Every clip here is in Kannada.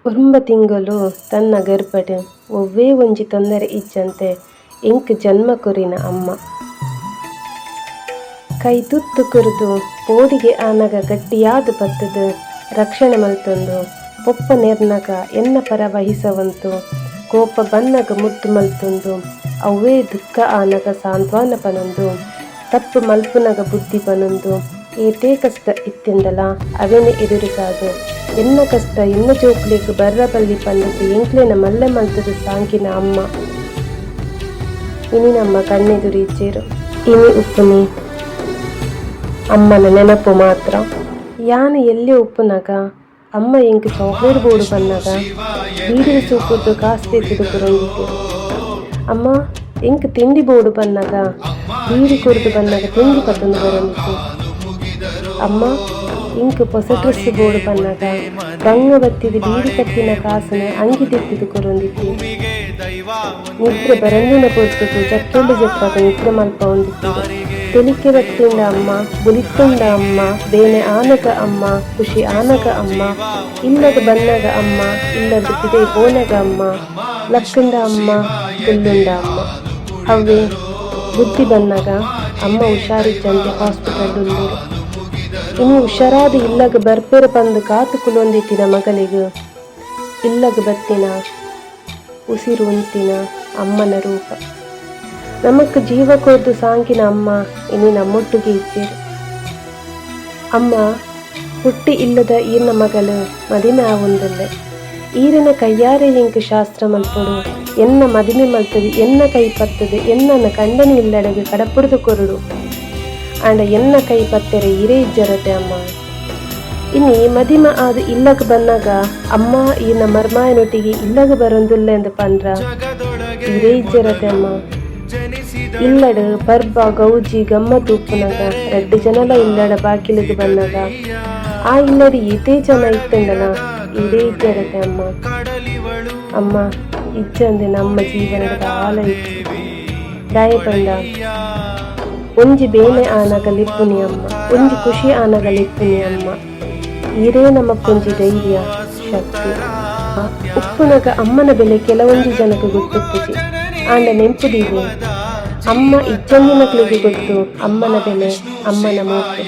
ಒಂಬ ತಿಂಗಳು ತನ್ನ ಗರ್ಭಡ್ ಒವ್ವೇ ಒಂಜಿ ತೊಂದರೆ ಇಜ್ಜಂತೆ ಎಂಕ್ ಜನ್ಮ ಕೊರಿನ ಅಮ್ಮ. ಕೈ ತುತ್ತು ಕುರಿದು ಪೋಡಿಗೆ ಆನಗ ಗಟ್ಟಿಯಾದ ಪತ್ತದು ರಕ್ಷಣೆ ಮಲ್ತೊಂದು ಪೊಪ್ಪ ನೆರ್ನಗ ಎನ್ನ ಪರ ವಹಿಸವಂತು ಕೋಪ ಬನ್ನಗ ಮುದ್ದು ಮಲ್ತೊಂದು ಅವೇ ದುಃಖ ಆನಗ ಸಾಂತ್ವನ ಪನೊಂದು ತಪ್ಪು ಮಲ್ಪುನಗ ಬುದ್ಧಿ ಪನೊಂದು ಏತೇ ಕಷ್ಟ ಇತ್ತೆಂದಲ ಅವೆನೆ ಎದುರಿಸಾದು ಎನ್ನ ಕಷ್ಟ ಎನ್ನ ಜೋಕ್ಲಿಗೆ ಬರ್ರ ಬಲ್ಲಿ ಪಂಡದು ಎಂಕ್ಲೆನ ಮಲ್ಲೆ ಮಲ್ತದು ಸಾಂಕಿನ ಅಮ್ಮ. ಇನಿ ನಮ್ಮ ಕಣ್ಣೆದುರಿಚ್ಚೇರು ಇನಿ ಉಪ್ಪುನಿ ಅಮ್ಮನ ನೆನಪು ಮಾತ್ರ. ಯಾನು ಎಲ್ಲೇ ಉಪ್ಪುನಗ ಅಮ್ಮ ಎಂಕ್ ಚಾಕ್ಲೇಟ್ ಬೋರ್ಡು ಬನ್ನಗ ಬೀಡಿದ ಸೂಪುದ್ದು ಕಾಸ್ತೆ ತುಡುಕುರೊಂದಿತ್ತು. ಅಮ್ಮ ಎಂಕ್ ತಿಂಡಿ ಬೋರ್ಡು ಬನ್ನಗ ಬೀಡಿ ಕುರಿದು ಬನ್ನಗ ತಿಂಡಿ ಪತ್ತೊಂದು ಬರೊಂದಿತ್ತು. ಅಮ್ಮ ಇಂಕ್ ಹೊಸ ಡ್ರೆಸ್ ಬೋರ್ಡು ಬನ್ನಗ ಗಂಗ ಬತ್ತಿದ ಬೀಡಿ ಕಟ್ಟಿನ ಕಾಸನ ಅಂಗಿ ತೆತ್ತಿದು ಕೊರೊಂದಿತ್ತು. ನಿದ್ರೆ ಬರಂದಿನ ಪೊರ್ತುಕು ಚಕ್ಕೆಳ್ಳಿ ಜಪ್ಪಾಗ ನಿದ್ರೆ ಮಲ್ಪ ಹೊಂದಿತ್ತು. ತೆಲಿಕೆ ಬತ್ತಿಂಡ ಅಮ್ಮ, ಬುಲಿತ್ತುಂಡ ಅಮ್ಮ, ಬೇನೆ ಆನಗ ಅಮ್ಮ, ಖುಷಿ ಆನಗ ಅಮ್ಮ, ಇಲ್ಲದ ಬನ್ನಗ ಅಮ್ಮ, ಇಲ್ಲದ ಪಿದೆ ಬೋನಗ ಅಮ್ಮ, ಲಕ್ಕಂಡ ಅಮ್ಮ, ತುಲ್ಲುಂಡ ಅಮ್ಮ. ಅವೇ ಬುದ್ಧಿ ಬನ್ನಗ ಅಮ್ಮ ಹುಷಾರಿಜ್ಜಂತೆ ಹಾಸ್ಪಿಟಲ್ ಉಳ್ಳೇರು. ಇನ್ನು ಹುಷಾರಾದ ಇಲ್ಲಗ ಬರ್ಪೆರ ಬಂದು ಕಾತು ಕುಲೊಂದಿತ್ತಿನ ಮಗಳಿಗೂ ಇಲ್ಲಗ ಬತ್ತಿನ ಉಸಿರು ಉಂತಿನ ಅಮ್ಮನ ರೂಪ. ನಮಕ್ ಜೀವ ಕೊದ್ದು ಸಾಂಕಿನ ಅಮ್ಮ ಇನಿ ನಮ್ಮೊಟ್ಟಿಗೆ ಇದ್ದೀರು. ಅಮ್ಮ ಹುಟ್ಟಿ ಇಲ್ಲದ ಈರ್ನ ಮಗಳು ಮದಿಮೆ ಆವೊಂದಲ್ಲೆ ಈರಿನ ಕೈಯಾರೆ ಎಂಕ್ ಶಾಸ್ತ್ರ ಮಲ್ಪೊಡು ಎನ್ನ ಮದಿಮೆ ಮಲ್ತದು ಎನ್ನ ಕೈ ಪತ್ತದು ಎನ್ನನ ಕಂಡನಿ ಇಲ್ಲಡೆಗೆ ಕಡಪುಡ್ದು ಕೊರುಡು ಆಂಡ ಎನ್ನ ಕೈ ಪತ್ತೆರೆ ಇರೇ ಇಜ್ಜರತೆ ಅಮ್ಮ. ಇನಿ ಮದಿಮ ಆದ ಇಲ್ಲಗ ಬನ್ನಾಗ ಅಮ್ಮ ಈನ ಮರ್ಮಾಯನೊಟ್ಟಿಗೆ ಇಲ್ಲಗ ಬರೊಂದುಲ್ಲ ಎಂದು ಪಂಡ್ರ ಇರೇ ಇಜ್ಜರತೆ ಅಮ್ಮ. ಇಲ್ಲಡ ಬರ್ಬ ಗೌಜಿ ಗಮ್ಮತ್ತು ಉಪ್ಪುನಗ 2 ಜನಲ ಇಲ್ಲಡ ಬಾಕಿಲಿಗೆ ಬನ್ನಗ ಆ ಇಲ್ಲಡಿ ಇತೇ ಜನ ಇತ್ತೆಂದನ ಇರೇ ಇಜ್ಜರತೆ ಅಮ್ಮ. ಅಮ್ಮ ಇಜ್ಜಂದೆ ನಮ್ಮ ಜೀವನದ ಆಲ ಇತ್ತು ದಾಯ ಪಂಡ ಒಂಜಿ ಬೇನೆ ಆನಗಲಿಪ್ಪುನಿ ಅಮ್ಮ, ಒಂಜಿ ಖುಷಿ ಆನಗಲಿಪ್ಪುನಿ ಅಮ್ಮ. ಇರೇ ನಮಕೊಂಜಿ ಧೈರ್ಯ ಶಕ್ತಿ. ಉಪ್ಪುನಗ ಅಮ್ಮನ ಬೆಲೆ ಕೆಲವೊಂಜಿ ಜನಕ್ಕೆ ಗೊತ್ತುಪ್ಪುಜಿ ಆಂಡ ನೆಂಪುದಿದೆ ಅಮ್ಮ ಇಜ್ಜಂದಿನಕ್ಲಿಗೆ ಗೊತ್ತು ಅಮ್ಮನ ಬೆಲೆ ಅಮ್ಮನ ಮೂಕೆ.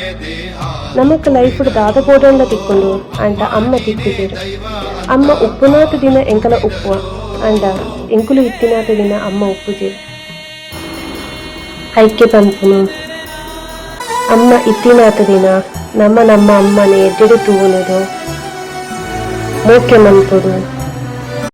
ನಮಕ್ ಲೈಫ್ ದಾದ ಬೋಡಂಡ ತಿಕ್ಕೊಂಡು ಅಂಟ ಅಮ್ಮ ತಿಕ್ಕುದಿರು. ಅಮ್ಮ ಉಪ್ಪುನಾತ ದಿನ ಎಂಕಲ ಉಪ್ಪುವ ಅಂಡ ಎಂಕುಲು ಇತ್ತಿನಾತ ದಿನ ಅಮ್ಮ ಉಪ್ಪುಜಿರು. ಐಕ್ಯ ಪಂಪುನು ಅಮ್ಮ ಇತ್ತಿನಾತ ದಿನ ನಮ್ಮ ಅಮ್ಮನೆ ಎಡ್ಡೆಡು ತೂವುನದು ಮೂಕೆ ಮಲ್ಪೊಡು